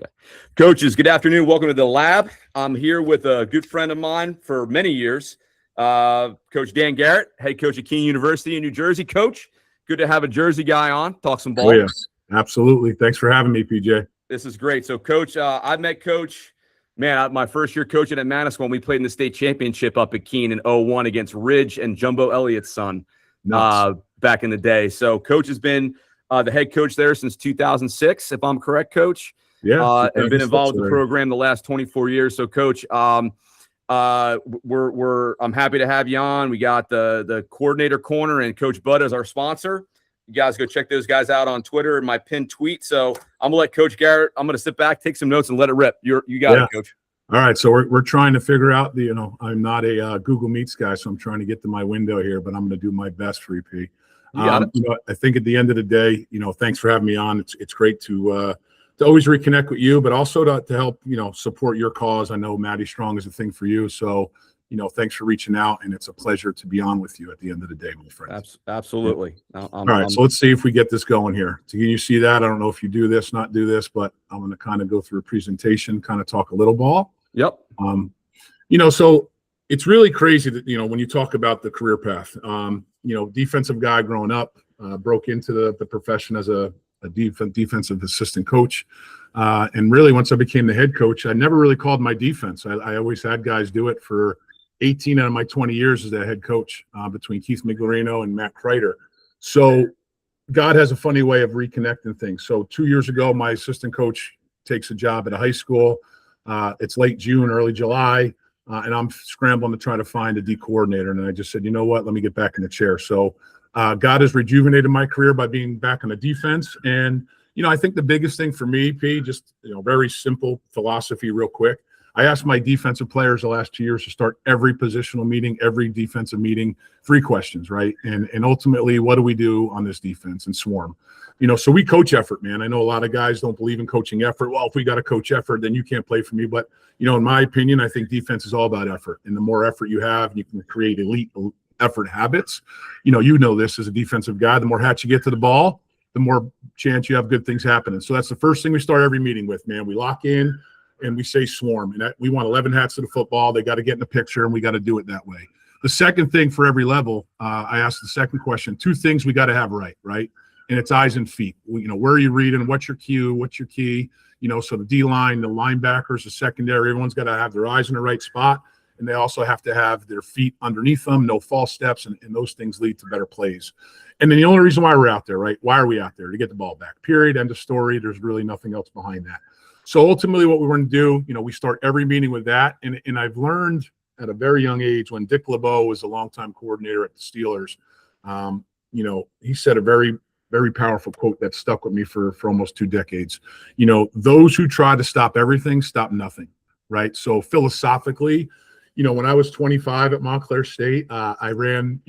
Okay. Coaches, good afternoon. Welcome to the lab. I'm here with a good friend of mine for many years, Coach Dan Garrett, head coach at Kean University in New Jersey. Coach, good to have a Jersey guy on, talk some ball. Oh, yes, absolutely. Thanks for having me, PJ. This is great. So, Coach, I met Coach, my first year coaching at Manasquan when we played in the state championship up at Kean in 01 against Ridge and Jumbo Elliott's son back in the day. So, Coach has been the head coach there since 2006, if I'm correct, Coach. Yeah, and been involved with the program the last 24 years. So, Coach, I'm happy to have you on. We got the coordinator corner and Coach Bud as our sponsor. You guys go check those guys out on Twitter and my pinned tweet. So I'm gonna let Coach Garrett. I'm gonna sit back, take some notes, and let it rip. You got it, Coach. All right. So we're trying to figure out I'm not a Google Meets guy, so I'm trying to get to my window here, but I'm gonna do my best for EP. I think at the end of the day, thanks for having me on. It's great to always reconnect with you, but also to help, support your cause. I know Maddie Strong is a thing for you. So, thanks for reaching out, and it's a pleasure to be on with you at the end of the day, my friend. Absolutely. All right. So let's see if we get this going here. Can you see that? I don't know if you do this, not do this, but I'm going to kind of go through a presentation, kind of talk a little ball. Yep. So it's really crazy that, when you talk about the career path, defensive guy growing up, broke into the profession as a defensive assistant coach. And really, once I became the head coach, I never really called my defense. I always had guys do it for 18 out of my 20 years as a head coach, between Keith Miglerino and Matt Kreider. So God has a funny way of reconnecting things. So 2 years ago, my assistant coach takes a job at a high school. It's late June, early July, and I'm scrambling to try to find a D coordinator. And I just said, you know what, let me get back in the chair. So God has rejuvenated my career by being back on the defense. And, I think the biggest thing for me, P, just, very simple philosophy real quick. I asked my defensive players the last 2 years to start every positional meeting, every defensive meeting, 3 questions, right? And ultimately, what do we do on this defense and swarm? So we coach effort, man. I know a lot of guys don't believe in coaching effort. Well, if we got to coach effort, then you can't play for me. But, in my opinion, I think defense is all about effort. And the more effort you have, you can create elite effort habits. This as a defensive guy, the more hats you get to the ball, the more chance you have good things happening. So that's the first thing we start every meeting with, man. We lock in and we say swarm. And we want 11 hats to the football. They got to get in the picture, and we got to do it that way. The second thing for every level, I asked the second question, 2 things we got to have right? And it's eyes and feet. Where are you reading? What's your cue? What's your key? So the D-line, the linebackers, the secondary, everyone's got to have their eyes in the right spot. And they also have to have their feet underneath them, no false steps, and those things lead to better plays. And then the only reason why we're out there, right? Why are we out there? To get the ball back. Period. End of story. There's really nothing else behind that. So ultimately what we want to do, we start every meeting with that. And I've learned at a very young age, when Dick LeBeau was a longtime coordinator at the Steelers, he said a very, very powerful quote that stuck with me for almost 2 decades. Those who try to stop everything, stop nothing, right? So philosophically, when I was 25 at Montclair State, I ran,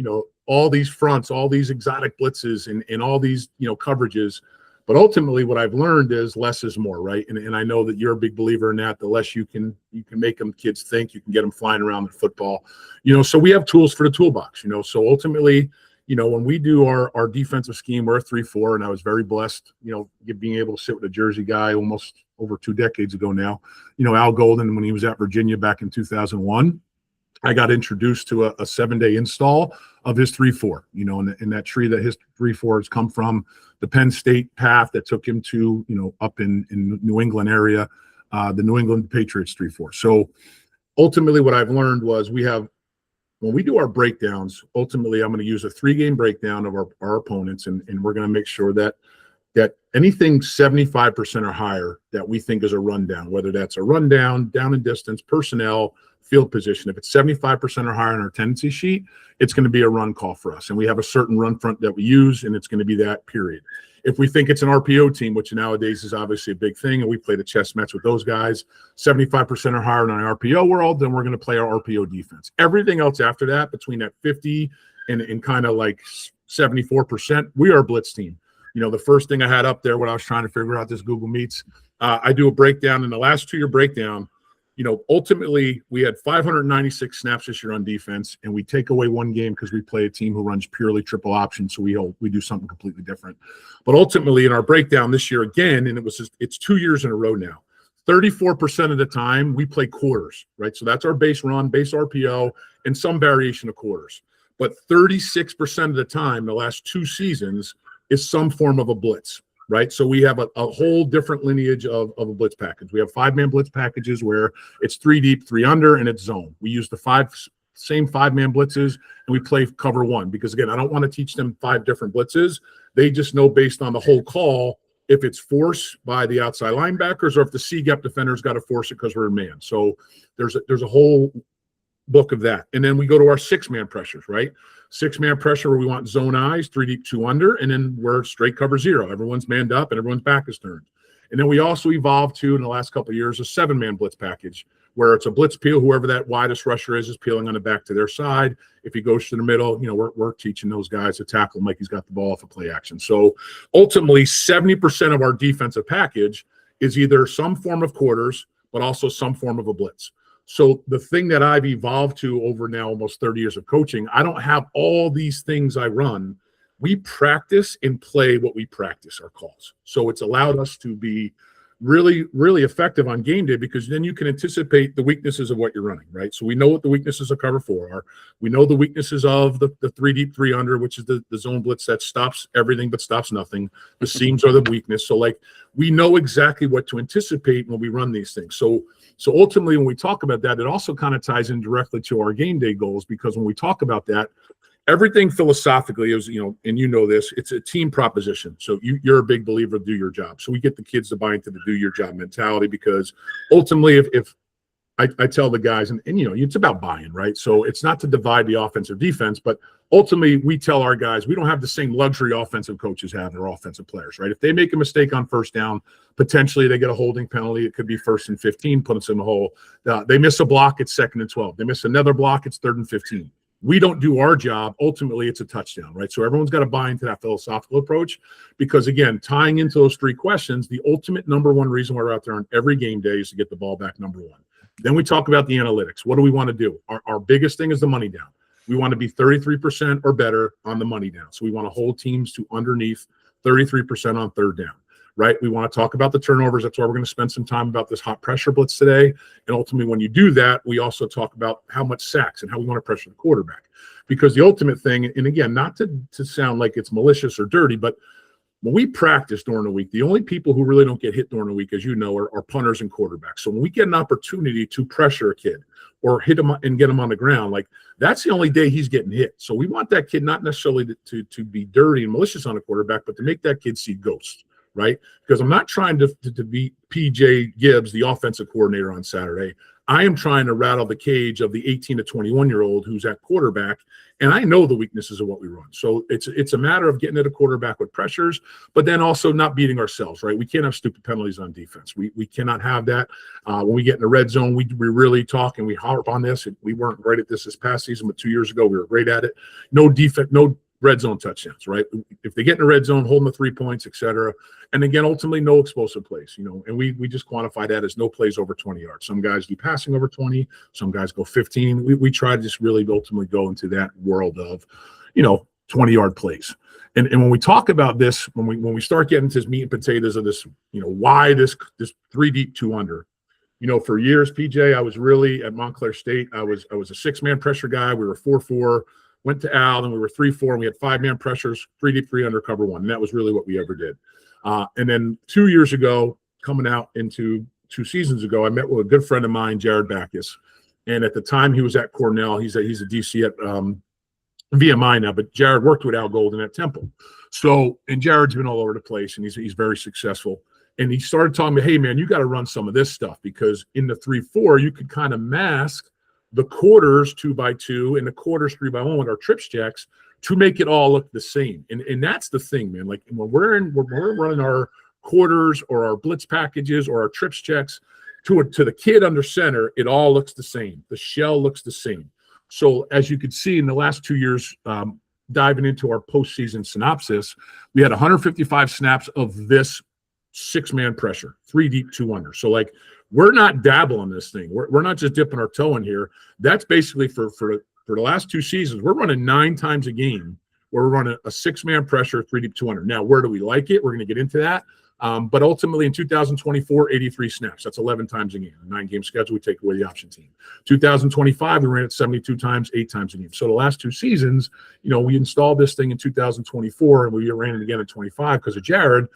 all these fronts, all these exotic blitzes and all these, coverages. But ultimately what I've learned is less is more, right? And I know that you're a big believer in that. The less you can make them kids think, you can get them flying around the football, so we have tools for the toolbox, so ultimately, when we do our defensive scheme, we're a 3-4, and I was very blessed, being able to sit with a Jersey guy almost over 2 decades ago now. Al Golden, when he was at Virginia back in 2001, I got introduced to a 7-day install of his 3-4, and that tree that his 3-4 has come from, the Penn State path that took him to, up in New England area, the New England Patriots 3-4. So ultimately what I've learned was when we do our breakdowns, ultimately I'm going to use a 3-game breakdown of our opponents, and we're going to make sure that anything 75% or higher that we think is a rundown, whether that's a rundown, down and distance, personnel, field position, if it's 75% or higher on our tendency sheet, it's going to be a run call for us. And we have a certain run front that we use, and it's going to be that, period. If we think it's an RPO team, which nowadays is obviously a big thing, and we play the chess match with those guys, 75% or higher in our RPO world, then we're going to play our RPO defense. Everything else after that, between that 50 and kind of like 74%, we are a blitz team. The first thing I had up there when I was trying to figure out this Google Meets, I do a breakdown. In the last 2-year breakdown, ultimately we had 596 snaps this year on defense, and we take away 1 game because we play a team who runs purely triple option. So we do something completely different. But ultimately in our breakdown this year again, and it's 2 years in a row now. 34% of the time we play quarters, right? So that's our base run, base RPO, and some variation of quarters. But 36% of the time, the last 2 seasons, is some form of a blitz, right? So we have a whole different lineage of a blitz package. We have 5-man blitz packages where it's 3 deep, 3 under, and it's zone. We use the same 5-man blitzes, and we play cover 1 because, again, I don't want to teach them 5 different blitzes. They just know based on the whole call if it's force by the outside linebackers or if the C-gap defender's got to force it because we're in man. So there's a whole book of that. And then we go to our 6-man pressures, right? 6-man pressure where we want zone eyes, 3 deep, 2 under, and then we're straight cover 0. Everyone's manned up and everyone's back is turned. And then we also evolved to, in the last couple of years, a 7-man blitz package where it's a blitz peel. Whoever that widest rusher is peeling on the back to their side. If he goes to the middle, we're teaching those guys to tackle him like he's got the ball off a play action. So ultimately, 70% of our defensive package is either some form of quarters, but also some form of a blitz. So the thing that I've evolved to over now almost 30 years of coaching, I don't have all these things I run. We practice and play what we practice our calls. So it's allowed us to be really, really effective on game day because then you can anticipate the weaknesses of what you're running, right? So we know what the weaknesses of cover 4 are. We know the weaknesses of the 3 deep, 3 under, which is the zone blitz that stops everything but stops nothing. The seams are the weakness. So we know exactly what to anticipate when we run these things. So ultimately, when we talk about that, it also kind of ties in directly to our game day goals because when we talk about that, everything philosophically is, and this, it's a team proposition. So you're a big believer of do your job. So we get the kids to buy into the do your job mentality because ultimately if I tell the guys, and it's about buying, right? So it's not to divide the offense or defense, but ultimately we tell our guys, we don't have the same luxury offensive coaches have or offensive players, right? If they make a mistake on first down, potentially they get a holding penalty. It could be 1st and 15, put us in the hole. They miss a block, it's 2nd and 12. They miss another block, it's 3rd and 15. We don't do our job. Ultimately, it's a touchdown, right? So everyone's got to buy into that philosophical approach because, again, tying into those 3 questions, the ultimate number 1 reason why we're out there on every game day is to get the ball back, number 1. Then we talk about the analytics. What do we want to do? Our biggest thing is the money down. We want to be 33% or better on the money down. So we want to hold teams to underneath 33% on 3rd down. Right? We want to talk about the turnovers. That's why we're going to spend some time about this hot pressure blitz today. And ultimately, when you do that, we also talk about how much sacks and how we want to pressure the quarterback. Because the ultimate thing, and again, not to sound like it's malicious or dirty, but when we practice during the week, the only people who really don't get hit during the week, as you know, are punters and quarterbacks. So when we get an opportunity to pressure a kid or hit him and get him on the ground, that's the only day he's getting hit. So we want that kid not necessarily to be dirty and malicious on a quarterback, but to make that kid see ghosts. Right? Because I'm not trying to beat PJ Gibbs, the offensive coordinator, on Saturday. I am trying to rattle the cage of the 18 to 21-year-old who's at quarterback, and I know the weaknesses of what we run. So it's a matter of getting at a quarterback with pressures, but then also not beating ourselves, right? We can't have stupid penalties on defense. We cannot have that. When we get in the red zone, we really talk and we harp on this. We weren't great at this past season, but 2 years ago we were great at it. No defense, no red zone touchdowns, right? If they get in the red zone, holding the 3 points, et cetera. And again, ultimately, no explosive plays, and we just quantify that as no plays over 20 yards. Some guys do passing over 20, some guys go 15. We try to just really ultimately go into that world of, 20-yard plays. And when we talk about this, when we start getting to this meat and potatoes of this, why this 3 deep, 2 under, for years, PJ, I was really at Montclair State. I was a 6-man pressure guy. We were 4-4. Went to Al, and we were 3-4, and we had 5-man pressures, 3 deep, 3 under, cover 1. And that was really what we ever did. And then 2 years ago, coming out into 2 seasons ago, I met with a good friend of mine, Jared Backus. And at the time, he was at Cornell. He's a DC at VMI now, but Jared worked with Al Golden at Temple. So, and Jared's been all over the place, and he's very successful. And he started telling me, hey, man, you got to run some of this stuff because in the 3-4, you could kind of mask the quarters 2x2 and the quarters 3x1 with our trips checks to make it all look the same. And that's the thing, man. Like when we're running our quarters or our blitz packages or our trips checks to the kid under center, it all looks the same. The shell looks the same. So as you could see in the last 2 years, diving into our postseason synopsis, we had 155 snaps of this 6-man pressure, 3 deep, 2 under. So we're not dabbling this thing. We're not just dipping our toe in here. That's basically for the last 2 seasons. We're running 9 times a game where we're running a 6-man pressure, 3 deep, 2 under. Now, where do we like it? We're going to get into that. But ultimately in 2024, 83 snaps. That's 11 times a game. A 9-game schedule, we take away the option team. 2025, we ran it 72 times, 8 times a game. So the last 2 seasons, we installed this thing in 2024 and we ran it again in 25 because of Jared.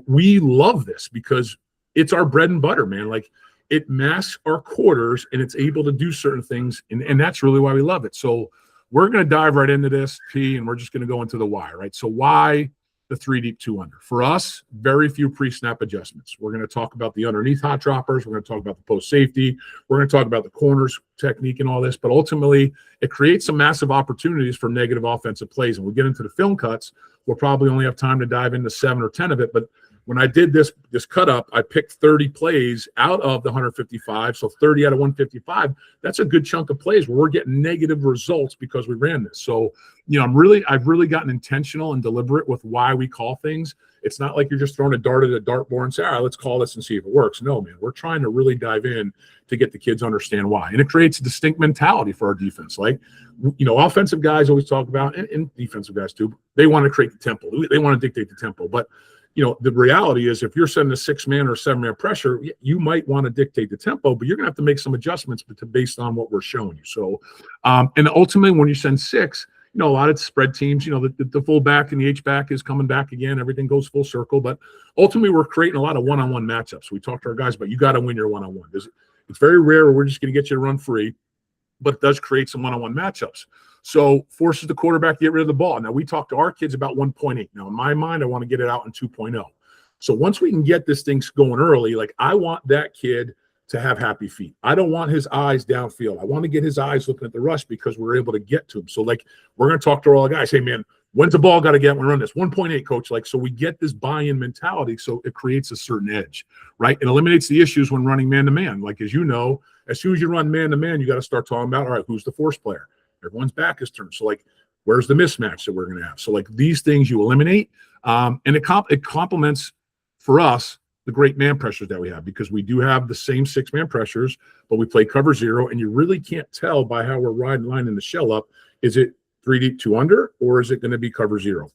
We love this because it's our bread and butter, man. Like, it masks our quarters and it's able to do certain things. And that's really why we love it. So we're going to dive right into this, P, and we're just going to go into the why, right? So why the 3 deep, 2 under? For us, very few pre-snap adjustments. We're going to talk about the underneath hot droppers. We're going to talk about the post safety. We're going to talk about the corners technique and all this. But ultimately, it creates some massive opportunities for negative offensive plays. And we get into the film cuts. We'll probably only have time to dive into 7 or 10 of it. But when I did this cut up, I picked 30 plays out of the 155, so 30 out of 155. That's a good chunk of plays where we're getting negative results because we ran this. So, I've really gotten intentional and deliberate with why we call things. It's not like you're just throwing a dart at a dartboard and say, all right, let's call this and see if it works. No, man, we're trying to really dive in to get the kids to understand why. And it creates a distinct mentality for our defense. Like, offensive guys always talk about, and defensive guys too, they want to create the tempo. They want to dictate the tempo. But the reality is if you're sending a 6-man or 7-man pressure, you might want to dictate the tempo, but you're going to have to make some adjustments based on what we're showing you. So, and ultimately when you send 6, a lot of spread teams, the fullback and the H-back is coming back again. Everything goes full circle, but ultimately we're creating a lot of one-on-one matchups. We talk to our guys about, you got to win your one-on-one. It's very rare where we're just going to get you to run free, but it does create some one-on-one matchups. So forces the quarterback to get rid of the ball. Now, we talk to our kids about 1.8. Now, in my mind, I want to get it out in 2.0. So once we can get this thing going early, like, I want that kid to have happy feet. I don't want his eyes downfield. I want to get his eyes looking at the rush because we're able to get to him. So, like, we're going to talk to all the guys. Hey, man, when's the ball got to get when we run this? 1.8, coach. Like, so we get this buy-in mentality, so it creates a certain edge, right? It eliminates the issues when running man-to-man. Like, as you know, as soon as you run man-to-man, you got to start talking about, all right, who's the force player? Everyone's back is turned. So, like, where's the mismatch that we're going to have? So, like, these things you eliminate, and it complements for us the great man pressures that we have, because we do have the same 6-man pressures, but we play cover 0, and you really can't tell by how we're lining the shell up. Is it 3 deep, 2 under, or is it going to be cover 0?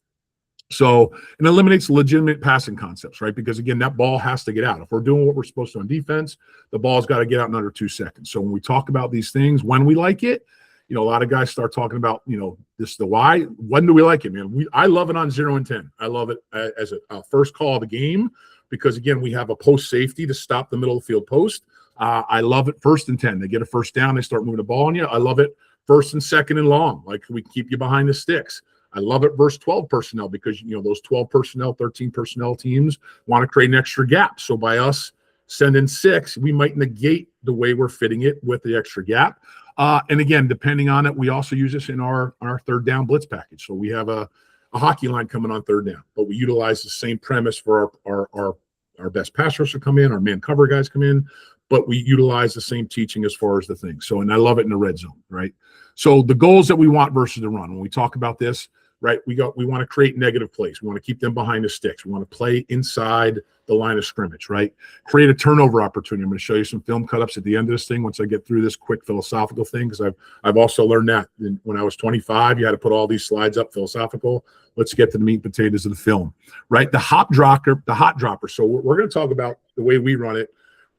So it eliminates legitimate passing concepts, right? Because, again, that ball has to get out. If we're doing what we're supposed to on defense, the ball's got to get out in under 2 seconds. So when we talk about these things, when we like it, a lot of guys start talking about, this the why. When do we like it, man? I love it on 0 and 10. I love it as a first call of the game because, again, we have a post safety to stop the middle of the field post. I love it 1st and 10. They get a first down. They start moving the ball on you. I love it 1st and 2nd and long. Like, we keep you behind the sticks. I love it versus 12 personnel because, those 12 personnel, 13 personnel teams want to create an extra gap. So by us sending 6, we might negate the way we're fitting it with the extra gap. And again, depending on it, we also use this in our 3rd down blitz package. So we have a hockey line coming on 3rd down, but we utilize the same premise for our best pass rushers come in, our man cover guys come in, but we utilize the same teaching as far as the thing. So, and I love it in the red zone, right? So the goals that we want versus the run, when we talk about this, right, we want to create negative plays. We want to keep them behind the sticks. We want to play inside the line of scrimmage, right? Create a turnover opportunity. I'm going to show you some film cut-ups at the end of this thing once I get through this quick philosophical thing, because I've also learned that when I was 25, you had to put all these slides up philosophical. Let's get to the meat and potatoes of the film, right? The hot dropper. So we're going to talk about the way we run it.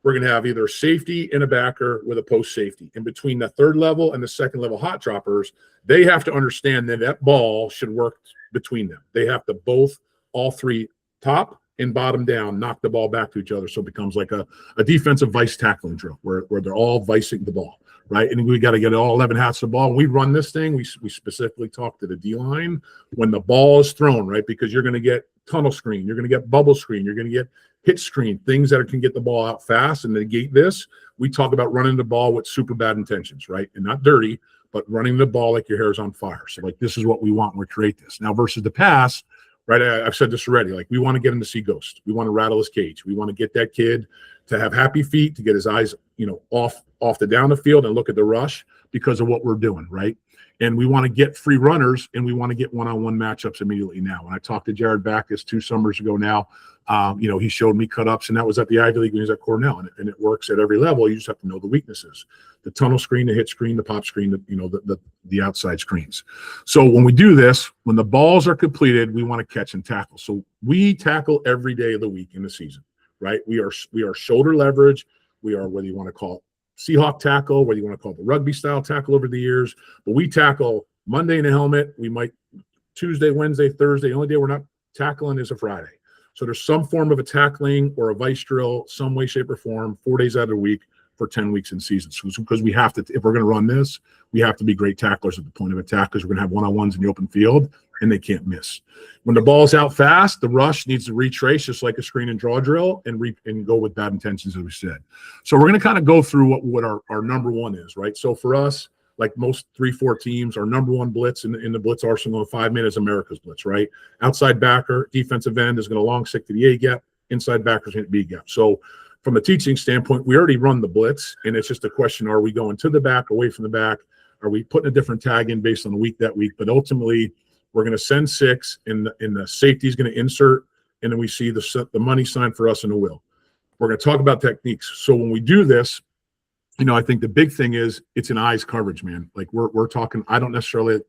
We're going to have either a safety and a backer with a post safety. In between the 3rd level and the 2nd level hot droppers, they have to understand that ball should work between them. They have to all 3 top and bottom down, knock the ball back to each other. So it becomes like a defensive vice tackling drill where they're all vicing the ball, right? And we got to get all 11 hats of the ball. When we run this thing, we specifically talk to the D-line when the ball is thrown, right? Because you're going to get tunnel screen, you're going to get bubble screen, you're going to get hit screen, things that can get the ball out fast and negate this. We talk about running the ball with super bad intentions, right? And not dirty, but running the ball like your hair is on fire. So, like, this is what we want when we create this. Now versus the pass, right? I've said this already. Like, we want to get him to see ghost. We want to rattle his cage. We want to get that kid to have happy feet, to get his eyes, off the down the field and look at the rush because of what we're doing, right? And we want to get free runners, and we want to get one-on-one matchups immediately now. When I talked to Jared Backus 2 summers ago now, he showed me cut-ups, and that was at the Ivy League when he was at Cornell, and it works at every level. You just have to know the weaknesses. The tunnel screen, the hit screen, the pop screen, the outside screens. So when we do this, when the balls are completed, we want to catch and tackle. So we tackle every day of the week in the season, right? We are shoulder leverage. We are, whether you want to call it Seahawk tackle, whether you want to call it the rugby style tackle over the years, but we tackle Monday in a helmet. We might Tuesday, Wednesday, Thursday. The only day we're not tackling is a Friday. So there's some form of a tackling or a vice drill, some way, shape, or form, 4 days out of the week for 10 weeks in season. So because we have to, if we're going to run this, we have to be great tacklers at the point of attack, because we're going to have one-on-ones in the open field, and they can't miss. When the ball's out fast, the rush needs to retrace just like a screen and draw drill, and go with bad intentions, as we said. So we're going to kind of go through what our number one is, right? So for us, like most 3-4 teams, our number one blitz in the blitz arsenal in 5 minutes is America's blitz, right? Outside backer, defensive end is going to long stick to the A gap, inside backer is going to B gap. So from a teaching standpoint, we already run the blitz, and it's just a question: are we going to the back, away from the back? Are we putting a different tag in based on the week that week? But ultimately, we're going to send 6, and the safety is going to insert, and then we see the money sign for us in the will. We're going to talk about techniques. So when we do this, I think the big thing is it's an eyes coverage, man. Like we're talking, I don't necessarily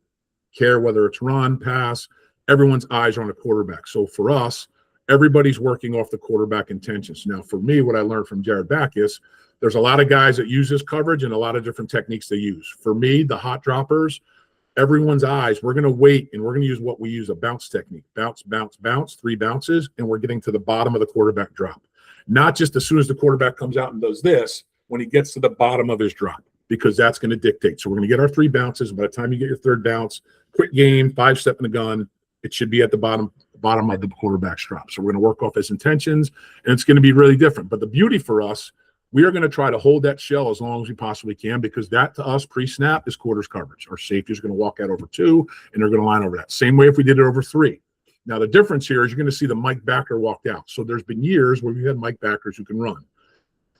care whether it's run, pass. Everyone's eyes are on a quarterback. So for us, everybody's working off the quarterback intentions. Now, for me, what I learned from Jared Backus, there's a lot of guys that use this coverage and a lot of different techniques they use. For me, the hot droppers, everyone's eyes, we're going to wait, and we're going to use what we use, a bounce technique. Bounce, bounce, bounce, 3 bounces, and we're getting to the bottom of the quarterback drop. Not just as soon as the quarterback comes out and does this, when he gets to the bottom of his drop, because that's going to dictate. So we're going to get our 3 bounces. By the time you get your 3rd bounce, quick game, 5-step in the gun, it should be at the bottom of the quarterback's drop. So we're going to work off his intentions, and it's going to be really different. But the beauty for us, we are going to try to hold that shell as long as we possibly can, because that to us pre-snap is quarters coverage. Our safety is going to walk out over 2, and they're going to line over that. Same way if we did it over 3. Now the difference here is you're going to see the Mike backer walked out. So there's been years where we've had Mike backers who can run.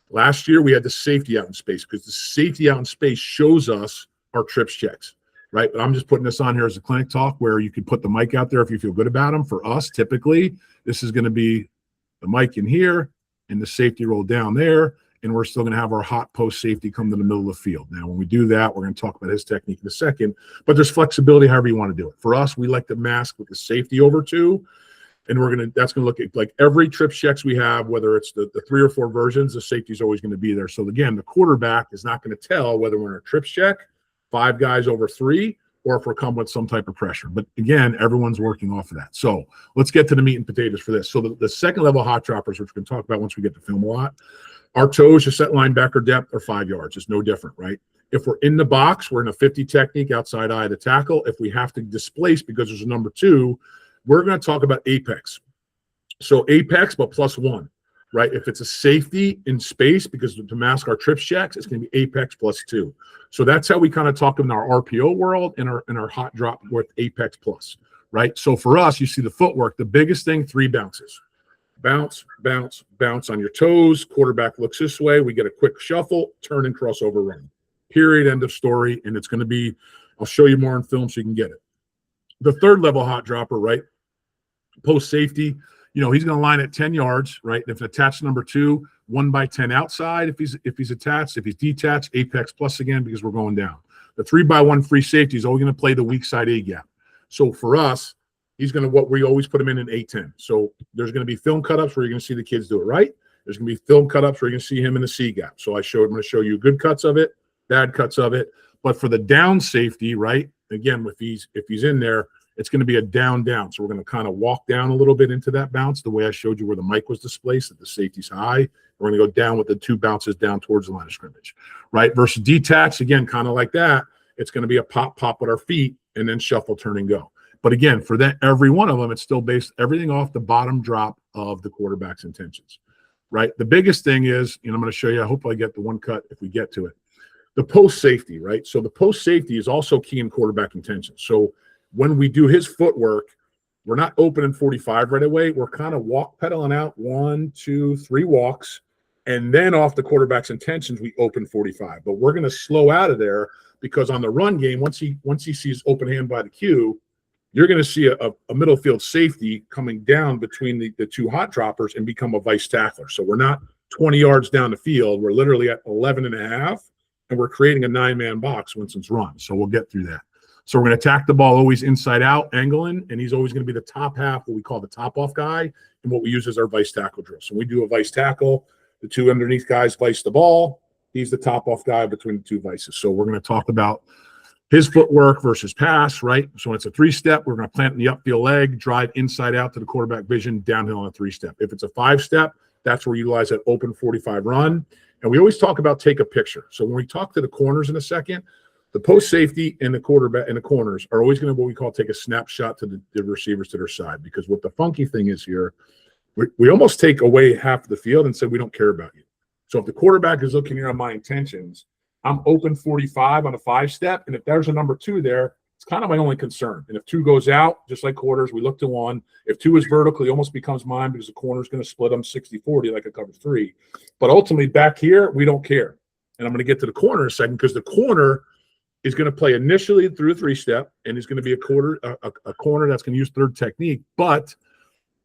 Last year we had the safety out in space, because the safety out in space shows us our trips checks, right? But I'm just putting this on here as a clinic talk where you can put the mic out there if you feel good about them. For us, typically, this is going to be the mic in here and the safety roll down there, and we're still going to have our hot post safety come to the middle of the field. Now, when we do that, we're going to talk about his technique in a second, but there's flexibility however you want to do it. For us, we like to mask with the safety over 2, and that's going to look at like every trip checks we have, whether it's the 3 or 4 versions, the safety is always going to be there. So again, the quarterback is not going to tell whether we're in a trips check, 5 guys over 3, or if we're coming with some type of pressure. But again, everyone's working off of that. So let's get to the meat and potatoes for this. So the second level hot droppers, which we can talk about once we get to film a lot, our toes, just set linebacker depth, are 5 yards. It's no different, right? If we're in the box, we're in a 50 technique, outside eye of the tackle. If we have to displace because there's a number 2, we're going to talk about apex. So apex, but +1, right? If it's a safety in space, because to mask our trips checks, it's going to be apex +2. So that's how we kind of talk in our RPO world and our hot drop with apex plus, right? So for us, you see the footwork. The biggest thing, 3 bounces. Bounce, bounce, bounce on your toes. Quarterback looks this way. We get a quick shuffle, turn and crossover run. Period, end of story. And it's going to be, I'll show you more on film so you can get it. The 3rd level hot dropper, right? Post safety, he's going to line at 10 yards, right? If attached number 2, 1x10 outside. If he's attached, if he's detached, apex plus again, because we're going down. The 3x1 free safety is always going to play the weak side A gap. So for us, he's going to, what we always put him in A10. So there's going to be film cutups where you're going to see the kids do it right. There's going to be film cutups where you're going to see him in the C gap. So I'm going to show you good cuts of it, bad cuts of it. But for the down safety, right? Again, if he's in there, it's going to be a down. So we're going to kind of walk down a little bit into that bounce, the way I showed you where the mic was displaced, that the safety's high. We're going to go down with the 2 bounces down towards the line of scrimmage, right? Versus detach, again, kind of like that. It's going to be a pop with our feet and then shuffle, turn, and go. But again, for that, every one of them, it's still based everything off the bottom drop of the quarterback's intentions, right? The biggest thing is, I'm going to show you, I hope I get the one cut if we get to it. The post safety, right? So the post safety is also key in quarterback intentions. So when we do his footwork, we're not opening 45 right away. We're kind of pedaling out 1, 2, 3 walks. And then off the quarterback's intentions, we open 45. But we're going to slow out of there because on the run game, once he sees open hand by the Q, you're going to see a middle field safety coming down between the two hot droppers and become a vice tackler. So we're not 20 yards down the field. We're literally at 11 and a half, and we're creating a 9-man box once it's run. So we'll get through that. So we're going to attack the ball always inside out, angling, and he's always going to be the top half, what we call the top off guy, and what we use as our vice tackle drill. So we do a vice tackle. The two underneath guys vice the ball. He's the top off guy between the two vices. So we're going to talk about his footwork versus pass, right? So when it's a 3-step, we're going to plant in the upfield leg, drive inside out to the quarterback vision, downhill on a 3-step. If it's a 5-step, that's where we utilize that open 45 run. And we always talk about take a picture. So when we talk to the corners in a second, the post safety and the quarterback and the corners are always going to what we call take a snapshot to the receivers to their side. Because what the funky thing is here, we almost take away half of the field and say we don't care about you. So if the quarterback is looking here on my intentions, I'm open 45 on a 5-step, and if there's a number 2 there, it's kind of my only concern. And if 2 goes out, just like quarters, we look to 1. If 2 is vertical, he almost becomes mine because the corner's going to split them 60-40 like a cover 3. But ultimately, back here, we don't care. And I'm going to get to the corner in a second because the corner is going to play initially through a 3-step, and he's going to be a corner that's going to use third technique. But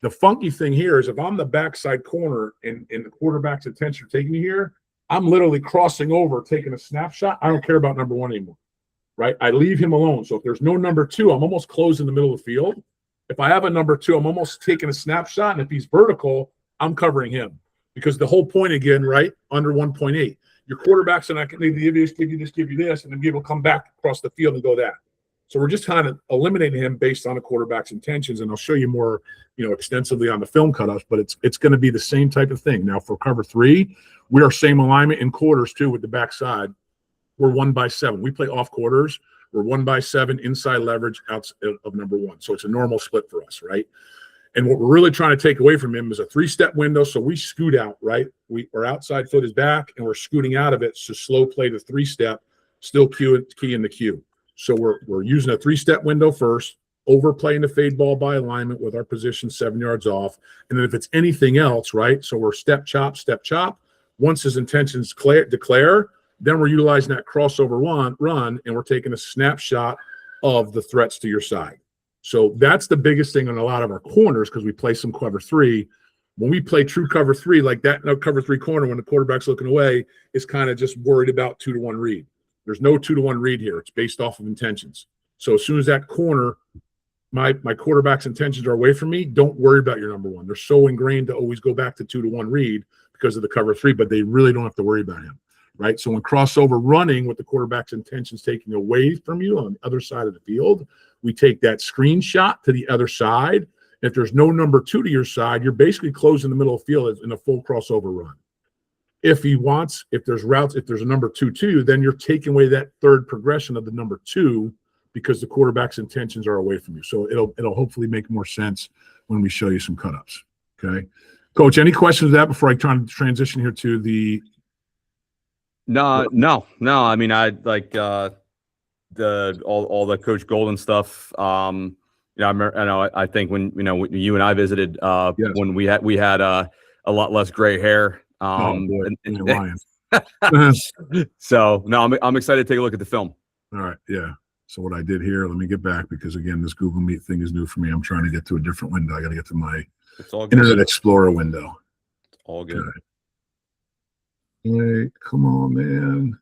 the funky thing here is if I'm the backside corner and the quarterback's attention taking me here, I'm literally crossing over, taking a snapshot. I don't care about number 1 anymore, right? I leave him alone. So if there's no number 2, I'm almost closed in the middle of the field. If I have a number 2, I'm almost taking a snapshot. And if he's vertical, I'm covering him because the whole point again, right, under 1.8, your quarterback's and I can give you this, give you this, and then people come back across the field and go that. So we're just kind of eliminating him based on a quarterback's intentions, and I'll show you more, extensively on the film cutoffs. But it's going to be the same type of thing. Now for cover 3, we are same alignment in quarters too with the backside. We're 1-by-7. We play off quarters. We're 1-by-7 inside leverage out of number 1. So it's a normal split for us, right? And what we're really trying to take away from him is a 3-step window. So we scoot out, right? Our outside foot is back, and we're scooting out of it. So slow play to 3-step, still key in the Q. So we're using a 3-step window first, overplaying the fade ball by alignment with our position 7 yards off. And then if it's anything else, right? So we're step chop. Once his intentions declare, then we're utilizing that crossover run, and we're taking a snapshot of the threats to your side. So that's the biggest thing on a lot of our corners because we play some cover 3. When we play true cover 3 like that, no cover 3 corner when the quarterback's looking away is kind of just worried about 2-to-1 read. There's no 2-to-1 read here. It's based off of intentions. So as soon as that corner, my quarterback's intentions are away from me, don't worry about your number 1. They're so ingrained to always go back to 2-to-1 read because of the cover 3, but they really don't have to worry about him, right? So when crossover running with the quarterback's intentions taking away from you on the other side of the field, we take that screenshot to the other side. If there's no number 2 to your side, you're basically closing the middle of the field in a full crossover run. If there's routes, if there's a number 2, then you're taking away that third progression of the number 2 because the quarterback's intentions are away from you. So it'll hopefully make more sense when we show you some cutups. Okay, Coach, any questions of that before I try to transition here to the? No. I mean, I like all the Coach Golden stuff. I think when you and I visited, yes, when we had a lot less gray hair. So no, I'm excited to take a look at the film. All right, yeah. So what I did here, let me get back because again, this Google Meet thing is new for me. I'm trying to get to a different window. I got to get to my Internet Explorer window. It's all good. Okay. Wait, come on, man.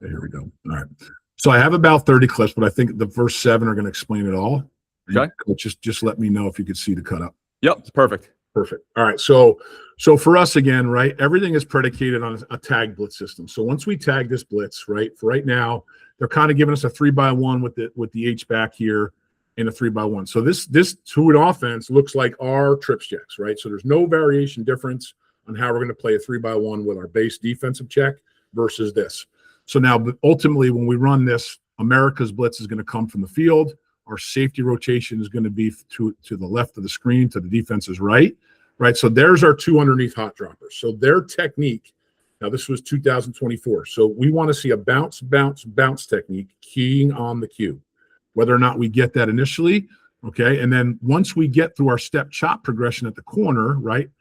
Okay, here we go. All right. So I have about 30 clips, but I think the first 7 are going to explain it all. Okay. Just let me know if you could see the cut up. Yep, it's perfect. Perfect. All right. So for us again, right, everything is predicated on a tag blitz system. So once we tag this blitz, right, for right now, they're kind of giving us a 3-by-1 with the H back here and a 3-by-1. So this 2-8 offense looks like our trips checks, right? So there's no variation difference on how we're going to play a 3-by-1 with our base defensive check versus this. So now, ultimately, when we run this, America's blitz is going to come from the field. Our safety rotation is going to be to the left of the screen, to the defense's right. So there's our 2 underneath hot droppers. So their technique, now this was 2024. So we want to see a bounce technique keying on the cue, whether or not we get that initially. Okay. And then once we get through our step chop progression at the corner, right,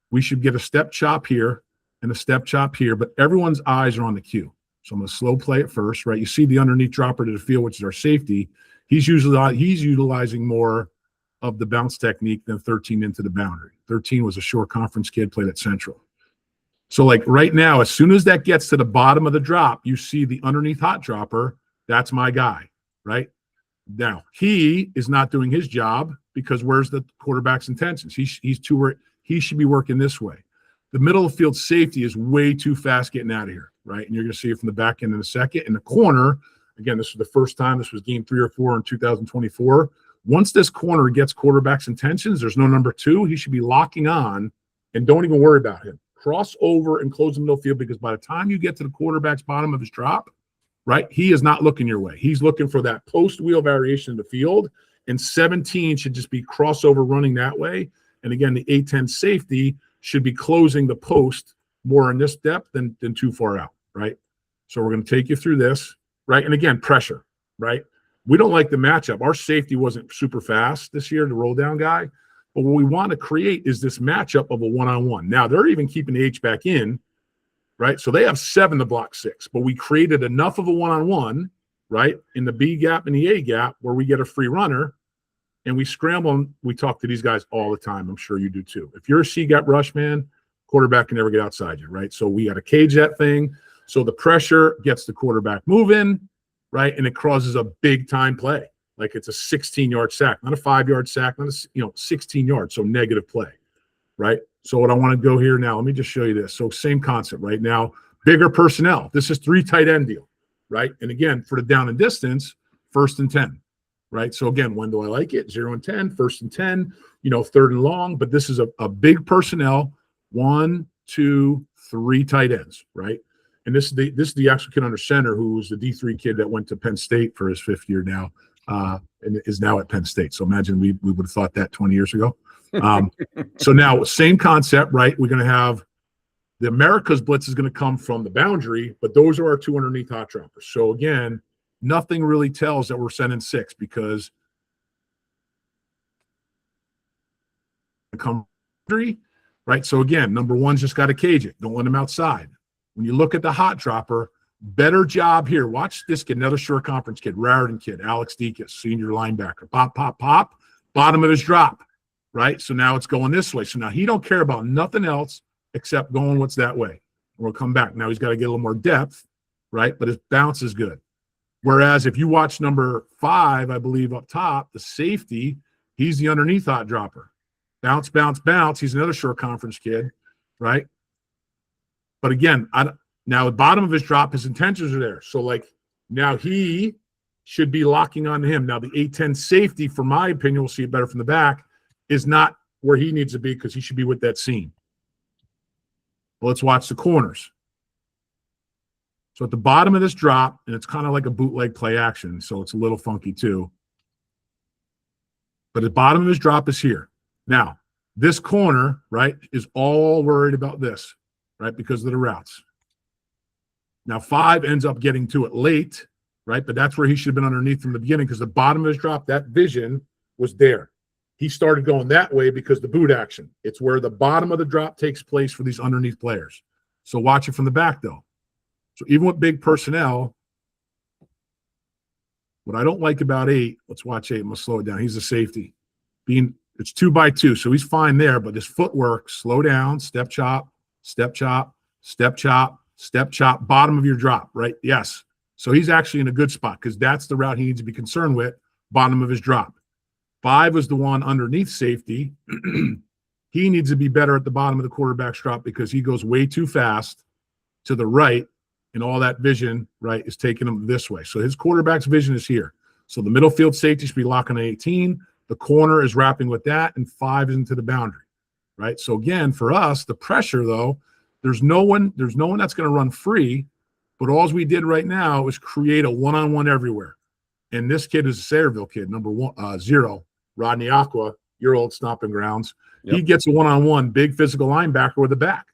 we should get a step chop here and a step chop here, but everyone's eyes are on the cue. So I'm going to slow play it first, right? You see the underneath dropper to the field, which is our safety. He's utilizing more of the bounce technique than 13 into the boundary. 13 was a short conference kid, played at Central. So like right now, as soon as that gets to the bottom of the drop, you see the underneath hot dropper. That's my guy, right? Now, he is not doing his job because where's the quarterback's intentions? He should be working this way. The middle of the field safety is way too fast getting out of here, right? And you're going to see it from the back end in a second. In the corner, again, this was the first time. This was game 3 or 4 in 2024. Once this corner gets quarterback's intentions, there's no number 2. He should be locking on, and don't even worry about him. Cross over and close the middle field, because by the time you get to the quarterback's bottom of his drop, right, he is not looking your way. He's looking for that post wheel variation in the field, and 17 should just be crossover running that way. And again, the 8-10 safety should be closing the post more in this depth than too far out, right? So we're going to take you through this, right? And again, pressure, right? We don't like the matchup. Our safety wasn't super fast this year, the roll down guy. But what we want to create is this matchup of a one-on-one. Now, they're even keeping the H back in, right? So they have 7 to block 6. But we created enough of a one-on-one, right, in the B gap and the A gap where we get a free runner, and we scramble them. We talk to these guys all the time. I'm sure you do too. If you're a C gap rush man, quarterback can never get outside you, right? So we got to cage that thing. So the pressure gets the quarterback moving, right? And it causes a big-time play. Like it's a 16-yard sack, not a 5-yard sack, not a 16 yards, so negative play, right? So what I want to go here now, let me just show you this. So same concept right now, bigger personnel. This is 3 tight end deal, right? And again, for the down and distance, 1st and 10, right? So again, when do I like it? 0 and 10, 1st and 10, 3rd and long. But this is a big personnel, 1, 2, 3 tight ends, right? And this is the actual kid under center who was the D3 kid that went to Penn State for his 5th year now. And is now at Penn State. So imagine we would have thought that 20 years ago. So now same concept, right? We're going to have the America's blitz is going to come from the boundary, but those are our 2 underneath hot droppers. So again, nothing really tells that we're sending 6 because come right. So again, number 1's just got to cage it. Don't let him outside. When you look at the hot dropper, better job here. Watch this kid, another short conference kid, Raritan kid, Alex Dekas, senior linebacker. Pop, pop, pop, bottom of his drop, right? So now it's going this way. So now he don't care about nothing else except going what's that way. And we'll come back. Now he's got to get a little more depth, right? But his bounce is good. Whereas if you watch number 5, I believe up top, the safety, he's the underneath hot dropper. Bounce, bounce, bounce. He's another short conference kid, right? But again, now the bottom of his drop, his intentions are there. So like now he should be locking on to him. Now the 8-10 safety, for my opinion, we'll see it better from the back, is not where he needs to be because he should be with that seam. Well, let's watch the corners. So at the bottom of this drop, and it's kind of like a bootleg play action, so it's a little funky too. But the bottom of his drop is here. Now, this corner, right, is all worried about this, right, because of the routes. Now, 5 ends up getting to it late, right? But that's where he should have been underneath from the beginning because the bottom of his drop, that vision was there. He started going that way because the boot action. It's where the bottom of the drop takes place for these underneath players. So watch it from the back, though. So even with big personnel, what I don't like about 8, let's watch 8. I'm going to slow it down. He's a safety. It's 2 by 2, so he's fine there. But his footwork, slow down, step chop, step chop, step chop, step chop, bottom of your drop, right? Yes. So he's actually in a good spot because that's the route he needs to be concerned with, bottom of his drop. 5 was the one underneath safety. He needs to be better at the bottom of the quarterback's drop because he goes way too fast to the right, and all that vision, right, is taking him this way. So his quarterback's vision is here. So the middle field safety should be locking at 18. The corner is wrapping with that, and 5 is into the boundary, right? So again, for us, the pressure, though, there's no one that's going to run free, but all we did right now is create a one-on-one everywhere. And this kid is a Sayreville kid, number 0, Rodney Aqua, your old stomping grounds. Yep. He gets a one-on-one, big physical linebacker with the back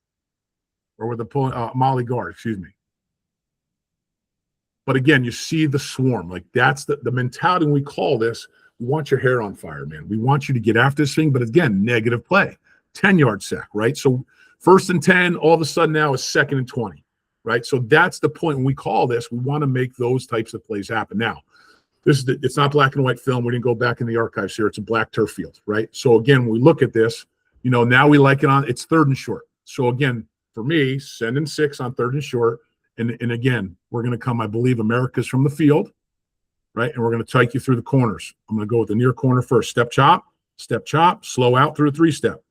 or with the Molly guard, excuse me. But again, you see the swarm. Like that's the mentality when we call this. We want your hair on fire, man. We want you to get after this thing. But again, negative play, 10-yard sack, right? So 1st and 10, all of a sudden now is 2nd and 20. right? So that's the point. When we call this, we want to make those types of plays happen. Now, it's not black and white film. We didn't go back in the archives here. It's a black turf field, right? So again, when we look at this, now we like it on, it's 3rd and short. So again, for me, send in 6 on 3rd and short. And again, we're going to come, I believe, America's from the field, right? And we're going to take you through the corners. I'm going to go with the near corner first. Step chop, slow out through a 3-step.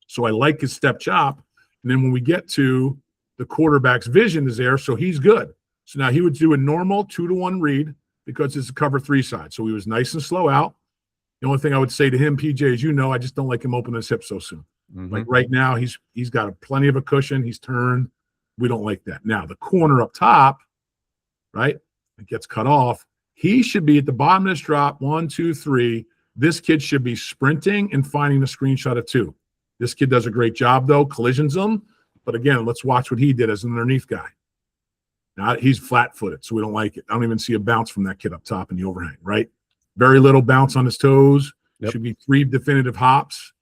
So I like his step chop. And then when we get to the quarterback's vision is there, so he's good. So now he would do a normal 2-to-1 read because it's a cover 3 side. So he was nice and slow out. The only thing I would say to him, PJ, is I just don't like him opening his hips so soon. Mm-hmm. Like right now, he's got plenty of a cushion. He's turned. We don't like that. Now, the corner up top, right, it gets cut off. He should be at the bottom of this drop, 1, 2, 3. This kid should be sprinting and finding the screenshot of 2. This kid does a great job, though, collisions them. But again, let's watch what he did as an underneath guy. Now, he's flat-footed, so we don't like it. I don't even see a bounce from that kid up top in the overhang, right? Very little bounce on his toes. Yep. Should be 3 definitive hops,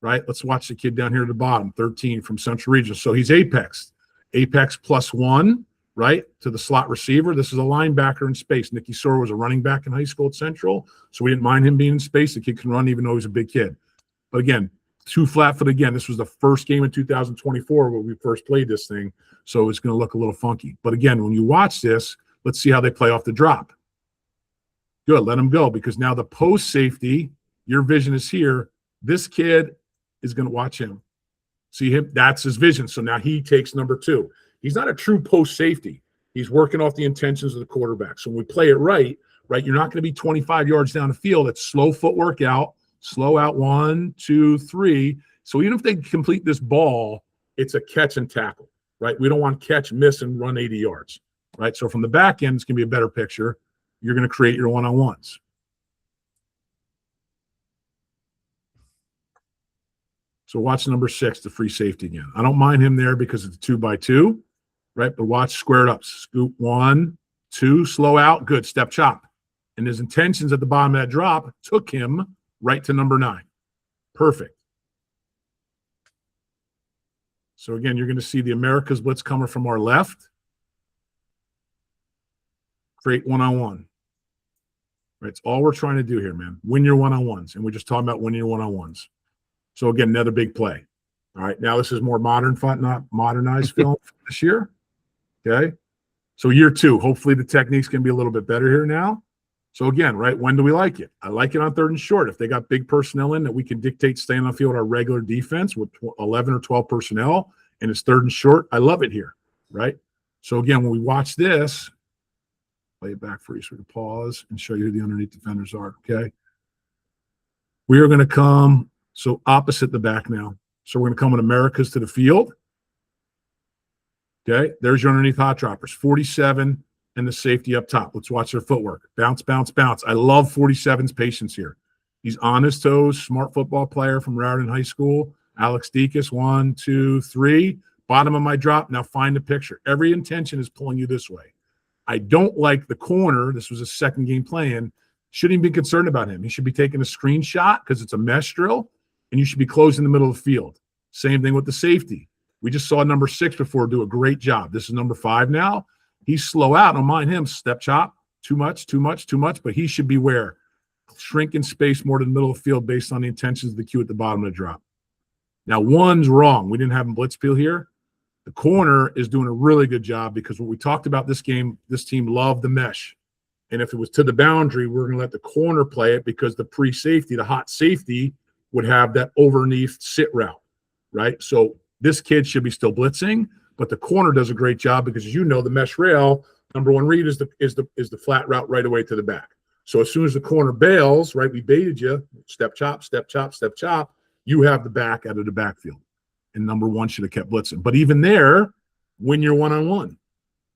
right? Let's watch the kid down here at the bottom, 13 from Central Region. So he's apex +1, right, to the slot receiver. This is a linebacker in space. Nicky Sora was a running back in high school at Central, so we didn't mind him being in space. The kid can run even though he's a big kid. But again, 2 flat-foot again. This was the first game in 2024 where we first played this thing, so it's going to look a little funky. But again, when you watch this, let's see how they play off the drop. Good, let him go, because now the post safety, your vision is here. This kid is going to watch him. See him? That's his vision. So now he takes number 2. He's not a true post safety. He's working off the intentions of the quarterback. So when we play it right, you're not going to be 25 yards down the field. It's slow footwork out, slow out 1, 2, 3. So even if they complete this ball, it's a catch and tackle, right? We don't want catch, miss, and run 80 yards, right? So from the back end, it's going to be a better picture. You're going to create your one-on-ones. So watch number 6, the free safety again. I don't mind him there because it's a 2x2, right? But watch squared up. Scoop 1, 2, slow out. Good. Step chop. And his intentions at the bottom of that drop took him right to number 9. Perfect. So again, you're going to see the America's blitz coming from our left. Create one-on-one. Right? It's all we're trying to do here, man. Win your one-on-ones. And we're just talking about winning your one-on-ones. So again, another big play. All right, now this is more modern fun, not modernized film this year. Okay, so year 2, hopefully the technique's going to be a little bit better here now. So again, right, when do we like it? I like it on 3rd and short. If they got big personnel in that we can dictate staying on the field our regular defense with 11 or 12 personnel, and it's 3rd and short, I love it here, right? So again, when we watch this, play it back for you so we can pause and show you who the underneath defenders are, okay? We are going to come... So opposite the back now. So we're going to come with Americas to the field. Okay, there's your underneath hot droppers. 47 and the safety up top. Let's watch their footwork. Bounce, bounce, bounce. I love 47's patience here. He's on his toes, smart football player from Raritan High School. Alex Dekas, 1, 2, 3. Bottom of my drop. Now find the picture. Every intention is pulling you this way. I don't like the corner. This was a second game playing. Shouldn't even be concerned about him. He should be taking a screenshot because it's a mesh drill. And you should be closing the middle of the field. Same thing with the safety. We just saw number 6 before do a great job. This is number 5 now. He's slow out. Don't mind him. Step chop. Too much. But he should be where? Shrink in space more to the middle of the field based on the intentions of the cue at the bottom of the drop. Now, 1's wrong. We didn't have him blitz peel here. The corner is doing a really good job because what we talked about this game, this team loved the mesh. And if it was to the boundary, we're going to let the corner play it because the pre-safety, the hot safety, would have that overneath sit route, right? So this kid should be still blitzing, but the corner does a great job because, as you know, the mesh rail, number 1 read is the flat route right away to the back. So as soon as the corner bails, right, we baited you, step chop, you have the back out of the backfield. And number 1 should have kept blitzing. But even there, win your one-on-one,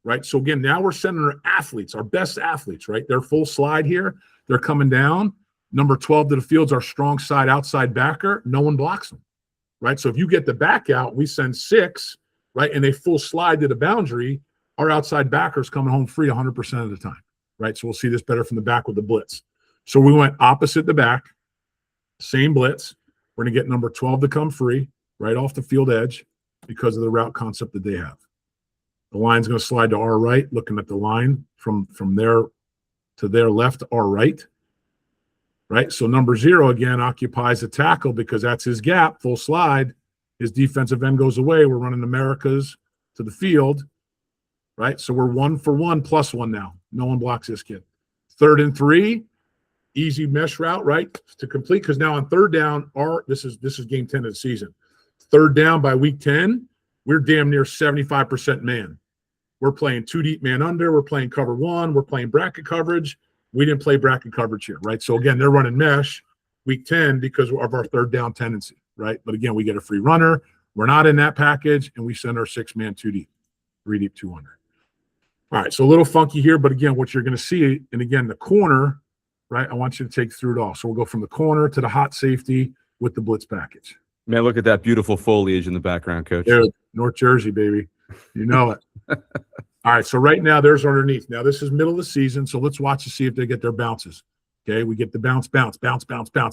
right? So again, now we're sending our athletes, our best athletes, right? They're full slide here. They're coming down. Number 12 to the field's our strong side outside backer. No one blocks them, right? So if you get the back out, we send 6, right, and they full slide to the boundary, our outside backer's coming home free 100% of the time, right? So we'll see this better from the back with the blitz. So we went opposite the back, same blitz. We're going to get number 12 to come free right off the field edge because of the route concept that they have. The line's going to slide to our right, looking at the line from there to their left, our right. Right? So number 0, again, occupies the tackle because that's his gap, full slide. His defensive end goes away. We're running Americas to the field. Right? So we're 1 for 1 plus 1 now. No one blocks this kid. 3rd and 3, easy mesh route, right, to complete, because now on 3rd down, this is game 10 of the season. 3rd down by week 10, we're damn near 75% man. We're playing 2 deep man under. We're playing cover 1. We're playing bracket coverage. We didn't play bracket coverage here, right? So, again, they're running mesh week 10 because of our 3rd down tendency, right? But, again, we get a free runner. We're not in that package, and we send our 6-man 2 deep, 3 deep, 2 under. All right, so a little funky here, but, again, what you're going to see, and, again, the corner, right, I want you to take through it all. So we'll go from the corner to the hot safety with the blitz package. Man, look at that beautiful foliage in the background, Coach. Dude, North Jersey, baby. You know it. All right, so right now there's underneath. Now this is middle of the season, so let's watch to see if they get their bounces. Okay, we get the bounce.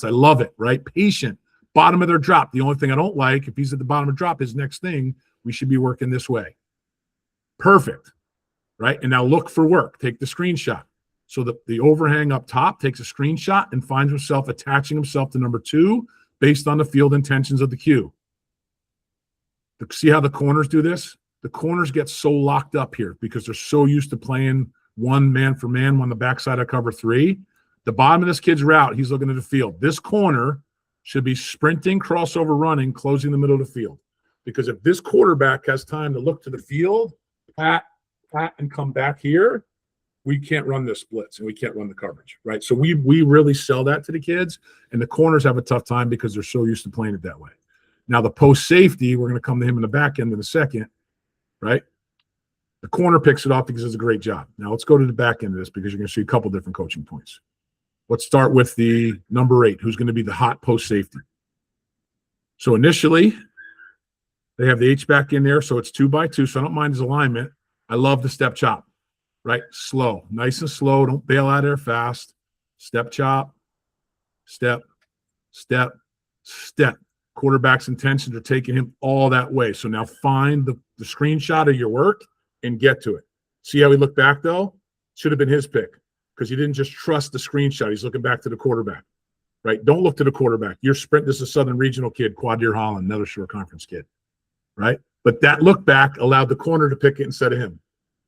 I love it, right? Patient. Bottom of their drop. The only thing I don't like, if he's at the bottom of drop, his next thing, we should be working this way. Perfect, right? And now look for work. Take the screenshot. So the overhang up top takes a screenshot and finds himself attaching himself to number 2 based on the field intentions of the cue. See how the corners do this? The corners get so locked up here because they're so used to playing 1 man for man on the backside of cover 3. The bottom of this kid's route, he's looking at the field. This corner should be sprinting, crossover running, closing the middle of the field. Because if this quarterback has time to look to the field, pat, and come back here, we can't run this blitz and we can't run the coverage, right? So we really sell that to the kids, and the corners have a tough time because they're so used to playing it that way. Now, the post safety, we're going to come to him in the back end in a second, right? The corner picks it off because it's a great job. Now, let's go to the back end of this because you're going to see a couple different coaching points. Let's start with the number 8, who's going to be the hot post safety. So initially, they have the H-back in there, so it's 2 by 2, so I don't mind his alignment. I love the step chop, right? Slow, nice and slow. Don't bail out there fast. Step chop, step, step, step. Quarterback's intentions are taking him all that way. So now find the screenshot of your work and get to it. See how he looked back, though? Should have been his pick because he didn't just trust the screenshot. He's looking back to the quarterback, right? Don't look to the quarterback. Your sprint, this is a Southern Regional kid, Quad Deer Holland, another Shore Conference kid, right? But that look back allowed the corner to pick it instead of him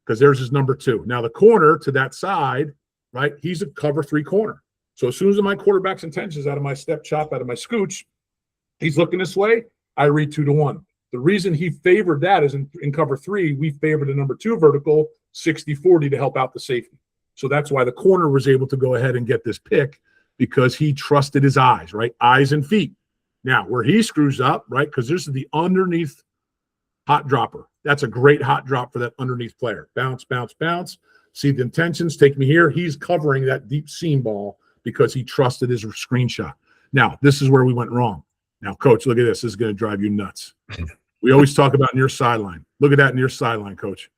because there's his number 2. Now the corner to that side, right, he's a cover 3 corner. So as soon as my quarterback's intentions out of my step chop, out of my scooch, he's looking this way, I read 2 to 1. The reason he favored that is in cover 3, we favored the number 2 vertical 60-40 to help out the safety. So that's why the corner was able to go ahead and get this pick because he trusted his eyes, right? Eyes and feet. Now, where he screws up, right, because this is the underneath hot dropper. That's a great hot drop for that underneath player. Bounce, bounce, bounce. See the intentions, take me here. He's covering that deep seam ball because he trusted his screenshot. Now, this is where we went wrong. Now, Coach, look at this. This is going to drive you nuts. We always talk about near sideline. Look at that near sideline, Coach.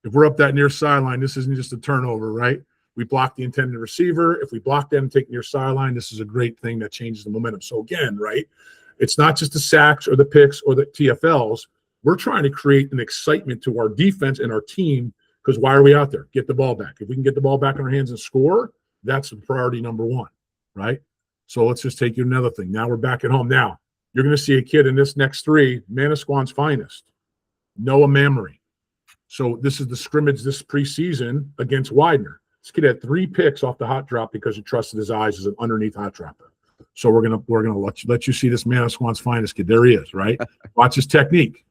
If we're up that near sideline, this isn't just a turnover, right? We block the intended receiver. If we block them, take near sideline, this is a great thing that changes the momentum. So, again, right, it's not just the sacks or the picks or the TFLs. We're trying to create an excitement to our defense and our team because why are we out there? Get the ball back. If we can get the ball back in our hands and score, that's the priority number 1, right? So let's just take you another thing. Now we're back at home. Now you're going to see a kid in this next 3, Manasquan's finest, Noah Mamery. So this is the scrimmage this preseason against Widener. This kid had 3 picks off the hot drop because he trusted his eyes as an underneath hot dropper. So we're gonna let you see this Manasquan's finest kid. There he is, right? Watch his technique.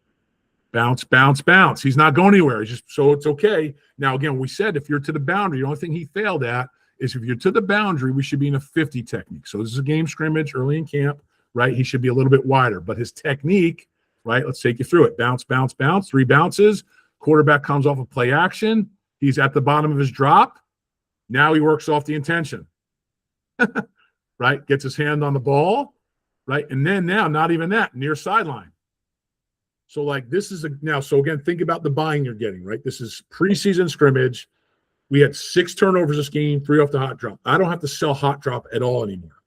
Bounce, bounce, bounce. He's not going anywhere. He's just so it's okay. Now again, we said if you're to the boundary, the only thing he failed at is if you're to the boundary, we should be in a 50 technique. So this is a game scrimmage early in camp, right? He should be a little bit wider, but his technique, right? Let's take you through it. Bounce, bounce, bounce, 3 bounces. Quarterback comes off of play action. He's at the bottom of his drop. Now he works off the intention, right? Gets his hand on the ball, right? And then now, not even that, near sideline. So like this is so again, think about the buying you're getting, right? This is preseason scrimmage. We had 6 turnovers this game, 3 off the hot drop. I don't have to sell hot drop at all anymore.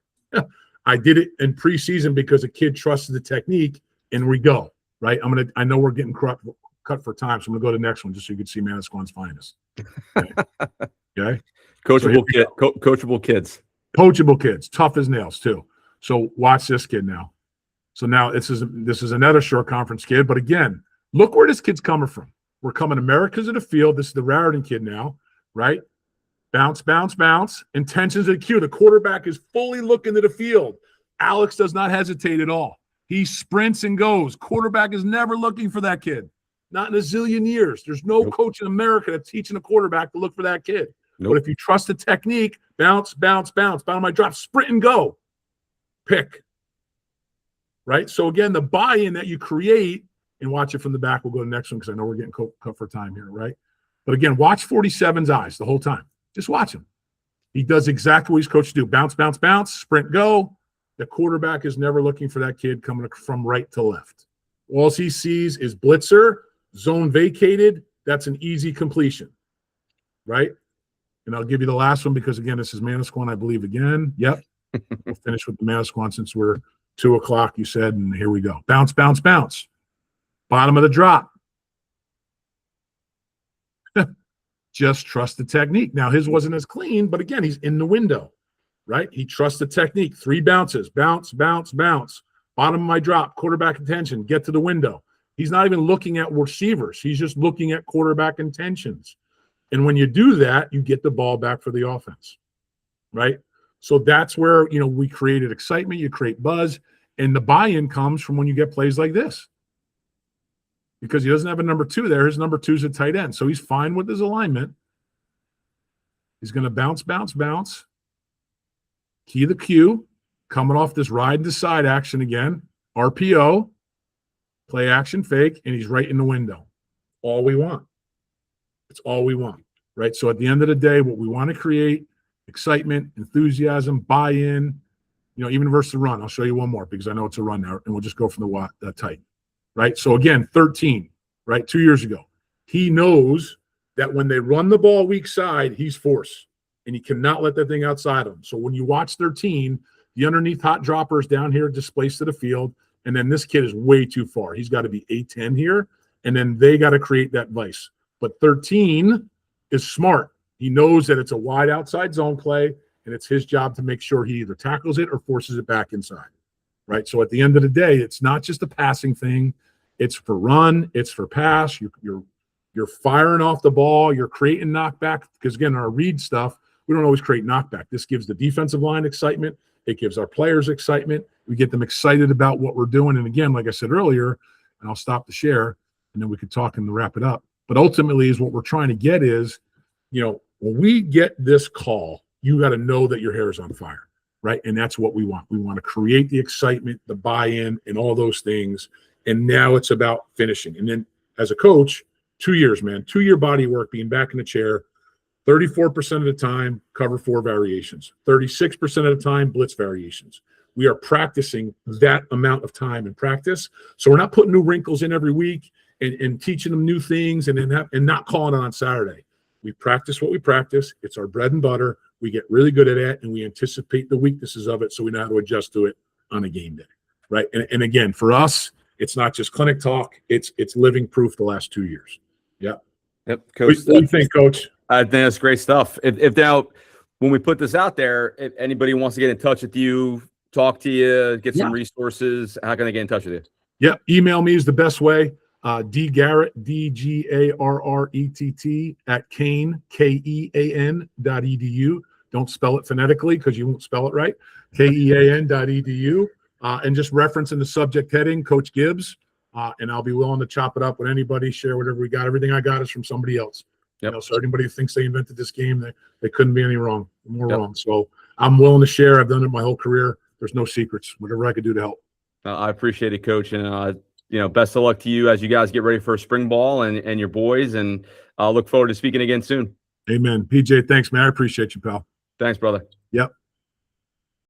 I did it in preseason because a kid trusted the technique, and we go, right? I know we're getting corrupt. cut for time, so I'm going to go to the next one just so you can see Manasquan's finest. Okay. Coachable kids. Coachable kids, tough as nails too. So watch this kid now. So now this is another short conference kid, but again, look where this kid's coming from. We're coming Americas of the field. This is the Raritan kid now, right? Bounce, bounce, bounce. Intentions of the cue. The quarterback is fully looking to the field. Alex does not hesitate at all. He sprints and goes. Quarterback is never looking for that kid. Not in a zillion years. There's no coach in America that's teaching a quarterback to look for that kid. But if you trust the technique, bounce, bounce, bounce, bottom of my drop, sprint and go. Pick. Right? So again, the buy-in that you create, and watch it from the back. We'll go to the next one because I know we're getting cut for time here, right? But again, watch 47's eyes the whole time. Just watch him. He does exactly what he's coached to do. Bounce, bounce, bounce, sprint, go. The quarterback is never looking for that kid coming from right to left. All he sees is blitzer, zone vacated. That's an easy completion, right? And I'll give you the last one because, again, this is Manasquan, I believe, again. Yep. We'll finish with the Manasquan since we're 2 o'clock, you said, and here we go. Bounce, bounce, bounce. Bottom of the drop. Just trust the technique. Now, his wasn't as clean, but again, he's in the window, right? He trusts the technique. 3 bounces. Bounce, bounce, bounce. Bottom of my drop. Quarterback intention. Get to the window. He's not even looking at receivers. He's just looking at quarterback intentions. And when you do that, you get the ball back for the offense, right? So that's where, we created excitement. You create buzz. And the buy-in comes from when you get plays like this. Because he doesn't have a number 2 there. His number 2 is a tight end. So he's fine with his alignment. He's going to bounce, bounce, bounce. Key the cue. Coming off this ride and decide action again. RPO. Play action fake. And he's right in the window. All we want. It's all we want. Right? So at the end of the day, what we want to create, excitement, enthusiasm, buy-in, even versus the run. I'll show you one more because I know it's a run now. And we'll just go from the tight. Right? So again, 13, right? 2 years ago. He knows that when they run the ball weak side, he's force. And he cannot let that thing outside him. So when you watch 13, the underneath hot dropper is down here displaced to the field. And then this kid is way too far. He's got to be A10 here. And then they got to create that vice. But 13 is smart. He knows that it's a wide outside zone play. And it's his job to make sure he either tackles it or forces it back inside. Right? So at the end of the day, it's not just a passing thing. It's for run. It's for pass. You're firing off the ball. You're creating knockback. Because, again, our read stuff, we don't always create knockback. This gives the defensive line excitement. It gives our players excitement. We get them excited about what we're doing. And, again, like I said earlier, and I'll stop the share, and then we could talk and wrap it up. But ultimately is what we're trying to get is, when we get this call, you got to know that your hair is on fire. Right? And that's what we want. We want to create the excitement, the buy-in, and all those things. And now it's about finishing. And then as a coach, 2 years, man, 2-year body work, being back in the chair, 34% of the time, cover 4 variations, 36% of the time, blitz variations. We are practicing that amount of time in practice. So we're not putting new wrinkles in every week and teaching them new things and not calling it on Saturday. We practice what we practice. It's our bread and butter. We get really good at it, and we anticipate the weaknesses of it so we know how to adjust to it on a game day, right? And again, for us, it's not just clinic talk. It's living proof the last 2 years. Yep. Coach. What do you think, Coach? I think that's great stuff. If now, when we put this out there, if anybody wants to get in touch with you, talk to you, get some resources, how can they get in touch with you? Yeah, email me is the best way. Garrett, DGARRETT at Kean, KEAN.edu. Don't spell it phonetically because you won't spell it right. KEAN.edu. And just reference in the subject heading, Coach Gibbs. And I'll be willing to chop it up with anybody, share whatever we got. Everything I got is from somebody else. Yep. So anybody who thinks they invented this game, they couldn't be any wrong. More wrong. So I'm willing to share. I've done it my whole career. There's no secrets. Whatever I could do to help. I appreciate it, Coach. And best of luck to you as you guys get ready for spring ball and your boys. And I'll look forward to speaking again soon. Amen. PJ, thanks, man. I appreciate you, pal. Thanks, brother. Yep.